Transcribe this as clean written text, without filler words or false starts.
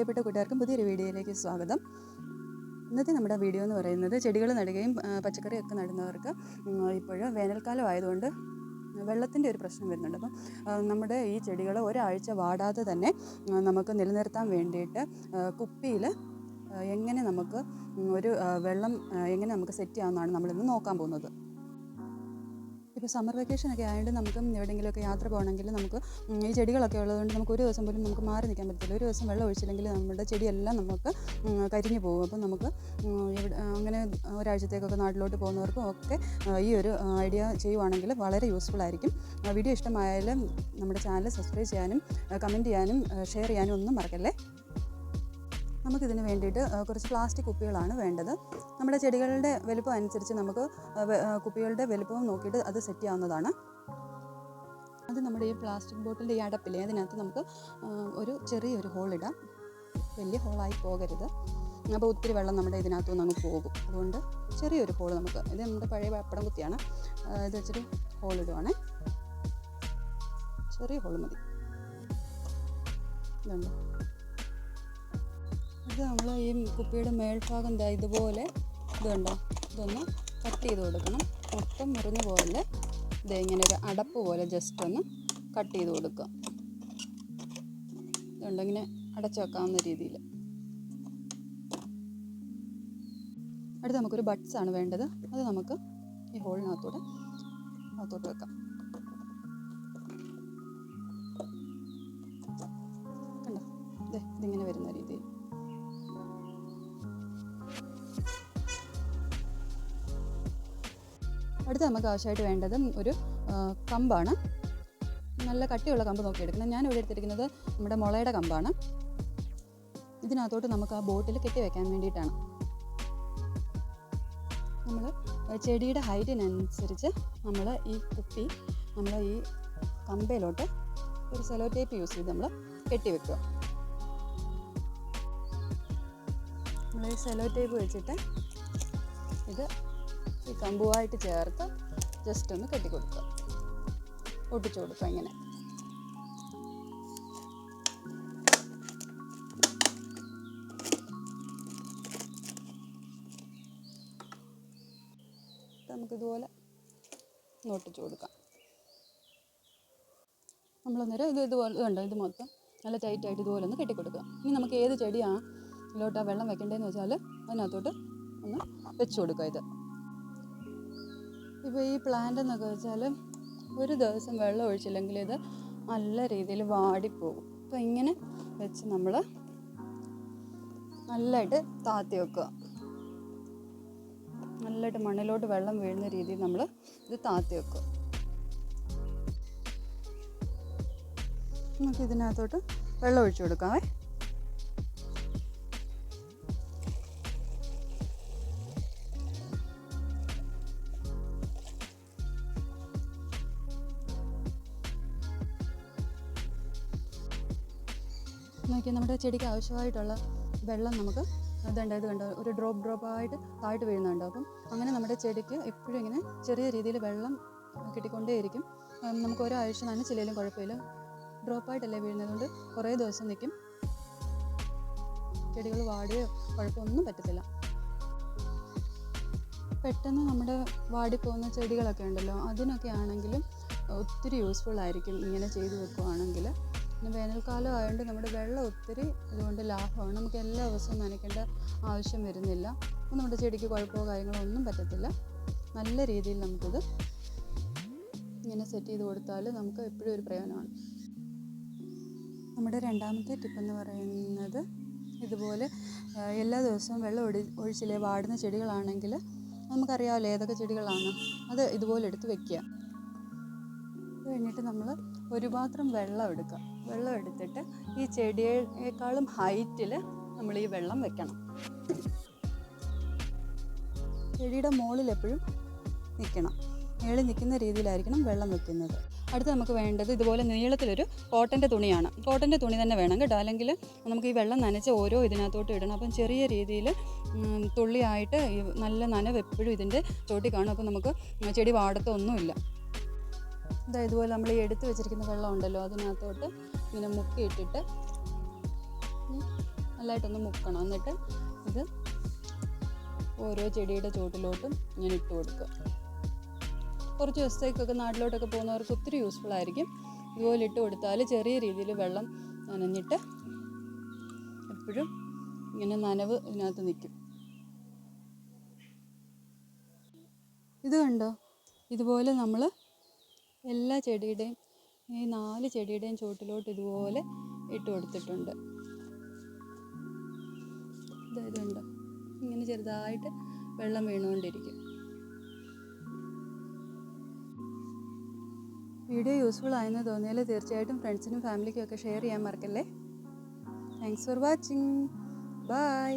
പ്രിയപ്പെട്ട കൂട്ടുകാർക്കും പുതിയൊരു വീഡിയോയിലേക്ക് സ്വാഗതം. ഇന്നത്തെ നമ്മുടെ വീഡിയോ എന്ന് പറയുന്നത് ചെടികൾ നടുകയും പച്ചക്കറിയൊക്കെ നടുന്നവർക്ക് ഇപ്പോൾ വേനൽക്കാലം ആയതുകൊണ്ട് വെള്ളത്തിൻ്റെ ഒരു പ്രശ്നം വരുന്നുണ്ട്. അപ്പം നമ്മുടെ ഈ ചെടികൾ ഒരാഴ്ച വാടാതെ തന്നെ നമുക്ക് നിലനിർത്താൻ വേണ്ടിയിട്ട് കുപ്പിയിൽ എങ്ങനെ നമുക്ക് ഒരു വെള്ളം എങ്ങനെ നമുക്ക് സെറ്റ് ചെയ്യാമെന്നാണ് നമ്മളിന്ന് നോക്കാൻ പോകുന്നത്. ഇപ്പോൾ സമ്മർ വെക്കേഷനൊക്കെ ആയതുകൊണ്ട് നമുക്ക് എവിടെയെങ്കിലുമൊക്കെ യാത്ര പോകണമെങ്കിൽ നമുക്ക് ഈ ചെടികളൊക്കെ ഉള്ളതുകൊണ്ട് നമുക്ക് ഒരു ദിവസം പോലും നമുക്ക് മാറി നിൽക്കാൻ പറ്റത്തില്ല. ഒരു ദിവസം വെള്ളം ഒഴിച്ചില്ലെങ്കിൽ നമ്മുടെ ചെടിയെല്ലാം നമുക്ക് കരിഞ്ഞു പോകും. അപ്പം നമുക്ക് അങ്ങനെ ഒരാഴ്ചത്തേക്കൊക്കെ നാട്ടിലോട്ട് പോകുന്നവർക്കും ഒക്കെ ഈ ഒരു ഐഡിയ ചെയ്യുവാണെങ്കിൽ വളരെ യൂസ്ഫുൾ ആയിരിക്കും. വീഡിയോ ഇഷ്ടമായാലും നമ്മുടെ ചാനൽ സബ്സ്ക്രൈബ് ചെയ്യാനും കമൻറ്റ് ചെയ്യാനും ഷെയർ ചെയ്യാനും ഒന്നും മറക്കല്ലേ. നമുക്കിതിന് വേണ്ടിയിട്ട് കുറച്ച് പ്ലാസ്റ്റിക് കുപ്പികളാണ് വേണ്ടത്. നമ്മുടെ ചെടികളുടെ വലുപ്പം അനുസരിച്ച് നമുക്ക് കുപ്പികളുടെ വലുപ്പം നോക്കിയിട്ട് അത് സെറ്റ് ചെയ്യാവുന്നതാണ്. അത് നമ്മുടെ ഈ പ്ലാസ്റ്റിക് ബോട്ടിലിൻ്റെ ഈ അടപ്പില്ലേ അതിനകത്ത് നമുക്ക് ഒരു ചെറിയൊരു ഹോളിടാം. വലിയ ഹോളായി പോകരുത്, അപ്പോൾ ഒത്തിരി വെള്ളം നമ്മുടെ ഇതിനകത്തുനിന്ന് അങ്ങ് പോകും. അതുകൊണ്ട് ചെറിയൊരു ഹോൾ നമുക്ക്, ഇത് നമ്മുടെ പഴയ പപ്പടം കുത്തിയാണ്, ഇത് വെച്ചൊരു ഹോളിടുവാണേ. ചെറിയ ഹോൾ മതി. ഇതുണ്ട്. ഇത് നമ്മൾ ഈ കുപ്പിയുടെ മേൽഭാഗം ഇതുപോലെ ഇതുണ്ടോ, ഇതൊന്ന് കട്ട് ചെയ്ത് കൊടുക്കണം. മൊത്തം മുറിഞ്ഞ പോലെ ഇത് ഇങ്ങനെ ഒരു അടപ്പ് പോലെ ജസ്റ്റ് ഒന്ന് കട്ട് ചെയ്ത് കൊടുക്കുക. ഇതുണ്ട്, ഇങ്ങനെ അടച്ചു വെക്കാവുന്ന രീതിയിൽ. അടുത്ത് നമുക്കൊരു ബഡ്സ് ആണ് വേണ്ടത്. അത് നമുക്ക് ഈ ഹോളിനകത്തോട്ട് വെക്കാം. കണ്ടോ, ഇതിങ്ങനെ വരുന്ന രീതിയിൽ. അടുത്ത് നമുക്ക് ആവശ്യമായിട്ട് വേണ്ടത് ഒരു കമ്പാണ്. നല്ല കട്ടിയുള്ള കമ്പ് നോക്കിയെടുക്കണം. ഞാനിവിടെ എടുത്തിരിക്കുന്നത് നമ്മുടെ മുളയുടെ കമ്പാണ്. ഇതിനകത്തോട്ട് നമുക്ക് ആ ബോട്ടിൽ കെട്ടി വെക്കാൻ വേണ്ടിയിട്ടാണ്. നമ്മൾ ചെടിയുടെ ഹൈറ്റിനനുസരിച്ച് നമ്മൾ ഈ കുപ്പി നമ്മൾ ഈ കമ്പയിലോട്ട് ഒരു സെലോ ടേപ്പ് യൂസ് ചെയ്ത് നമ്മൾ കെട്ടിവെക്കുക. നമ്മൾ ഈ സെലോ ടേപ്പ് വെച്ചിട്ട് ഇത് ഈ കമ്പുമായിട്ട് ചേർത്ത് ജസ്റ്റ് ഒന്ന് കെട്ടിക്കൊടുക്കുക, ഒട്ടിച്ചു കൊടുക്കുക. ഇങ്ങനെ നമുക്കിതുപോലെ ഒട്ടിച്ചു കൊടുക്കാം. നമ്മളന്നേരം ഇതുപോലെ കണ്ടോ, ഇത് മൊത്തം നല്ല ടൈറ്റായിട്ട് ഇതുപോലെ ഒന്ന് കെട്ടിക്കൊടുക്കുക. ഇനി നമുക്ക് ഏത് ചെടിയാണ് ഇതിലോട്ട് വെള്ളം വെക്കേണ്ടതെന്ന് വെച്ചാൽ അതിനകത്തോട്ട് ഒന്ന് വെച്ച് കൊടുക്കുക. ഇത് ഇപ്പോൾ ഈ പ്ലാന്റ് എന്നൊക്കെ വെച്ചാൽ ഒരു ദിവസം വെള്ളം ഒഴിച്ചില്ലെങ്കിൽ ഇത് നല്ല രീതിയിൽ വാടിപ്പോകും. അപ്പോൾ ഇങ്ങനെ വെച്ച് നമ്മൾ നല്ലതായിട്ട് താത്തി വെക്കുക. നല്ലതായിട്ട് മണ്ണിലോട്ട് വെള്ളം വീഴുന്ന രീതിയിൽ നമ്മൾ ഇത് താത്തി വെക്കുക. നമുക്ക് ഇതിനകത്തോട്ട് വെള്ളം ഒഴിച്ചു കൊടുക്കാമേ. നോക്കിയാൽ നമ്മുടെ ചെടിക്ക് ആവശ്യമായിട്ടുള്ള വെള്ളം നമുക്ക് ഇത് കണ്ടോ, ഒരു ഡ്രോപ്പായിട്ട് താഴ്ത്ത് വീഴുന്നുണ്ടോ. അപ്പം അങ്ങനെ നമ്മുടെ ചെടിക്ക് എപ്പോഴും ഇങ്ങനെ ചെറിയ രീതിയിൽ വെള്ളം കിട്ടിക്കൊണ്ടേയിരിക്കും. നമുക്ക് ഒരാഴ്ച നനച്ചില്ലെങ്കിലും കുഴപ്പമില്ല. ഡ്രോപ്പായിട്ടല്ലേ വീഴുന്നതുകൊണ്ട് കുറേ ദിവസം നിൽക്കും. ചെടികൾ വാടിയോ കുഴപ്പമൊന്നും പറ്റത്തില്ല. പെട്ടെന്ന് നമ്മുടെ വാടിപ്പോകുന്ന ചെടികളൊക്കെ ഉണ്ടല്ലോ, അതിനൊക്കെ ആണെങ്കിലും ഒത്തിരി യൂസ്ഫുൾ ആയിരിക്കും ഇങ്ങനെ ചെയ്തു വെക്കുകയാണെങ്കിൽ. പിന്നെ വേനൽക്കാലം ആയതുകൊണ്ട് നമ്മുടെ വെള്ളം ഒത്തിരി ഇതുകൊണ്ട് ലാഭമാണ്. നമുക്ക് എല്ലാ ദിവസവും നനയ്ക്കേണ്ട ആവശ്യം വരുന്നില്ല. അപ്പോൾ നമ്മുടെ ചെടിക്ക് കുഴപ്പമോ കാര്യങ്ങളോ ഒന്നും പറ്റത്തില്ല. നല്ല രീതിയിൽ നമുക്കിത് ഇങ്ങനെ സെറ്റ് ചെയ്ത് കൊടുത്താൽ നമുക്ക് എപ്പോഴും ഒരു പ്രയോജനമാണ്. നമ്മുടെ രണ്ടാമത്തെ ടിപ്പെന്ന് പറയുന്നത്, ഇതുപോലെ എല്ലാ ദിവസവും വെള്ളം ഒഴിച്ചില്ലേ വാടുന്ന ചെടികളാണെങ്കിൽ നമുക്കറിയാമല്ലോ ഏതൊക്കെ ചെടികളാണ്, അത് ഇതുപോലെ എടുത്ത് വെക്കുക. അത് കഴിഞ്ഞിട്ട് നമ്മൾ ഒരു പാത്രം വെള്ളം എടുക്കുക. വെള്ളം എടുത്തിട്ട് ഈ ചെടിയേക്കാളും ഹൈറ്റിൽ നമ്മൾ ഈ വെള്ളം വെക്കണം. ചെടിയുടെ മുകളിൽ എപ്പോഴും നിൽക്കണം, മേളിൽ നിൽക്കുന്ന രീതിയിലായിരിക്കണം വെള്ളം വെക്കുന്നത്. അടുത്ത് നമുക്ക് വേണ്ടത് ഇതുപോലെ നീളത്തിലൊരു കോട്ടൻ്റെ തുണിയാണ്. കോട്ടൻ്റെ തുണി തന്നെ വേണം കേട്ടോ, അല്ലെങ്കിൽ നമുക്ക് ഈ വെള്ളം നനച്ച് ഓരോ ഇതിനകത്തോട്ട് ഇടണം. അപ്പം ചെറിയ രീതിയിൽ തുള്ളിയായിട്ട് നല്ല നനവ് എപ്പോഴും ഇതിൻ്റെ ചോട്ടിൽ കാണും. അപ്പം നമുക്ക് ചെടി വാടത്തൊന്നുമില്ല. ഇതുപോലെ നമ്മൾ ഈ എടുത്ത് വെച്ചിരിക്കുന്ന വെള്ളം ഉണ്ടല്ലോ അതിനകത്തോട്ട് ഇങ്ങനെ മുക്കിയിട്ടിട്ട് നല്ലതായിട്ടൊന്ന് മുക്കണം. എന്നിട്ട് ഇത് ഓരോ ചെടിയുടെ ചോട്ടിലോട്ടും ഇങ്ങനെ ഇട്ട് കൊടുക്കുക. കുറച്ച് ദിവസത്തേക്കൊക്കെ നാട്ടിലോട്ടൊക്കെ പോകുന്നവർക്ക് ഒത്തിരി യൂസ്ഫുൾ ആയിരിക്കും. ഇതുപോലെ ഇട്ട് കൊടുത്താൽ ചെറിയ രീതിയിൽ വെള്ളം നനഞ്ഞിട്ട് എപ്പോഴും ഇങ്ങനെ നനവ് ഇതിനകത്ത് നിൽക്കും. ഇത് കണ്ടോ, ഇതുപോലെ നമ്മൾ എല്ലാ ചെടിയുടെയും ഈ 4 ചെടിയുടെയും ചോട്ടിലോട്ട് ഇതുപോലെ ഇട്ട് കൊടുത്തിട്ടുണ്ട്. ഇതുണ്ടോ, ഇങ്ങനെ ചെറുതായിട്ട് വെള്ളം വീണുകൊണ്ടിരിക്കും. വീഡിയോ യൂസ്ഫുൾ ആയെന്ന് തോന്നിയാൽ തീർച്ചയായിട്ടും ഫ്രണ്ട്സിനും ഫാമിലിക്കും ഒക്കെ ഷെയർ ചെയ്യാൻ മറക്കല്ലേ. Thanks for watching. ബൈ.